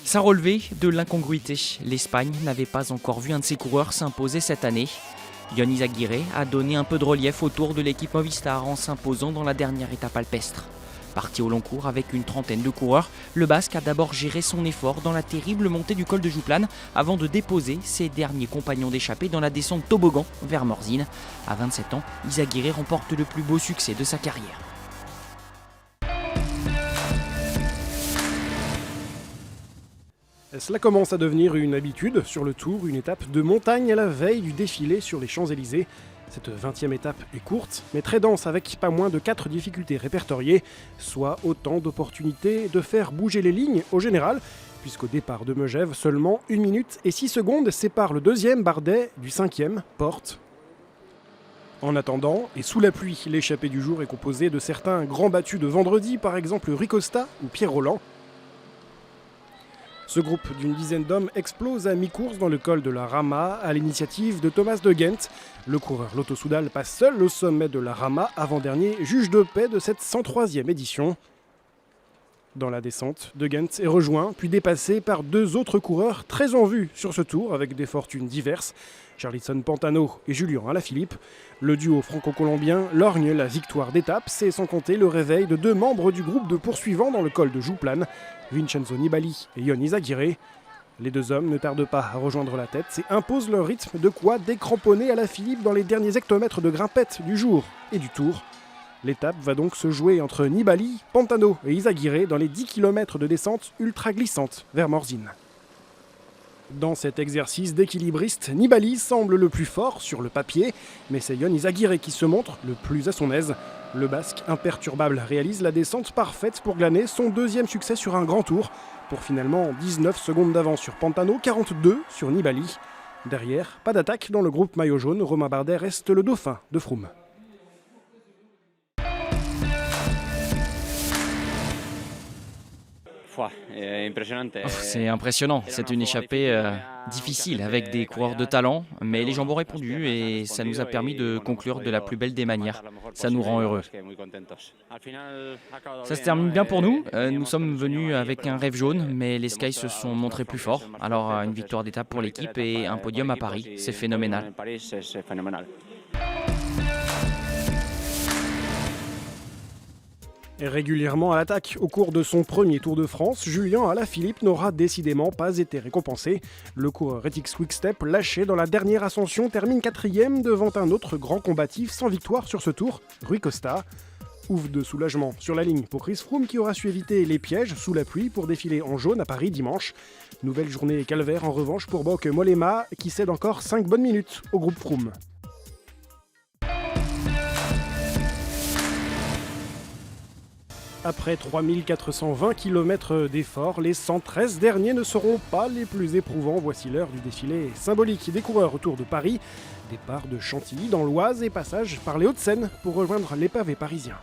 Ça relevait de l'incongruité. L'Espagne n'avait pas encore vu un de ses coureurs s'imposer cette année. Jon Izagirre a donné un peu de relief autour de l'équipe Movistar en s'imposant dans la dernière étape alpestre. Parti au long cours avec une trentaine de coureurs, le Basque a d'abord géré son effort dans la terrible montée du col de Jouplane avant de déposer ses derniers compagnons d'échappée dans la descente toboggan vers Morzine. À 27 ans, Izagirre remporte le plus beau succès de sa carrière. Cela commence à devenir une habitude sur le Tour, une étape de montagne à la veille du défilé sur les Champs-Élysées. Cette 20e étape est courte, mais très dense avec pas moins de 4 difficultés répertoriées, soit autant d'opportunités de faire bouger les lignes au général, puisqu'au départ de Megève, seulement 1 minute et 6 secondes séparent le deuxième Bardet du 5e, Porte. En attendant, et sous la pluie, l'échappée du jour est composée de certains grands battus de vendredi, par exemple Rui Costa ou Pierre Rolland. Ce groupe d'une dizaine d'hommes explose à mi-course dans le col de la Rama à l'initiative de Thomas de Gendt. Le coureur Lotto Soudal passe seul au sommet de la Rama, avant-dernier juge de paix de cette 103e édition. Dans la descente, de Gendt est rejoint puis dépassé par 2 autres coureurs très en vue sur ce tour avec des fortunes diverses, Charlison Pantano et Julian Alaphilippe. Le duo franco-colombien lorgne la victoire d'étape, c'est sans compter le réveil de 2 membres du groupe de poursuivants dans le col de Jouplane, Vincenzo Nibali et Jon Izagirre. Les 2 hommes ne tardent pas à rejoindre la tête et imposent leur rythme, de quoi décramponner Alaphilippe dans les derniers hectomètres de grimpette du jour et du tour. L'étape va donc se jouer entre Nibali, Pantano et Izagirre dans les 10 km de descente ultra glissante vers Morzine. Dans cet exercice d'équilibriste, Nibali semble le plus fort sur le papier, mais c'est Jon Izagirre qui se montre le plus à son aise. Le Basque imperturbable réalise la descente parfaite pour glaner son 2e succès sur un grand tour, pour finalement 19 secondes d'avance sur Pantano, 42 sur Nibali. Derrière, pas d'attaque dans le groupe maillot jaune, Romain Bardet reste le dauphin de Froome. C'est impressionnant, c'est une échappée difficile avec des coureurs de talent, mais les jambes ont répondu et ça nous a permis de conclure de la plus belle des manières. Ça nous rend heureux. Ça se termine bien pour nous. Nous sommes venus avec un rêve jaune, mais les Sky se sont montrés plus forts. Alors une victoire d'étape pour l'équipe et un podium à Paris, c'est phénoménal. Régulièrement à l'attaque au cours de son premier Tour de France, Julian Alaphilippe n'aura décidément pas été récompensé. Le coureur Ethics Quick-Step, lâché dans la dernière ascension, termine 4e devant un autre grand combatif sans victoire sur ce tour, Rui Costa. Ouf de soulagement sur la ligne pour Chris Froome qui aura su éviter les pièges sous la pluie pour défiler en jaune à Paris dimanche. Nouvelle journée calvaire en revanche pour Bauke Mollema qui cède encore 5 bonnes minutes au groupe Froome. Après 3420 km d'efforts, les 113 derniers ne seront pas les plus éprouvants. Voici l'heure du défilé symbolique des coureurs autour de Paris. Départ de Chantilly dans l'Oise et passage par les Hauts-de-Seine pour rejoindre les pavés parisiens.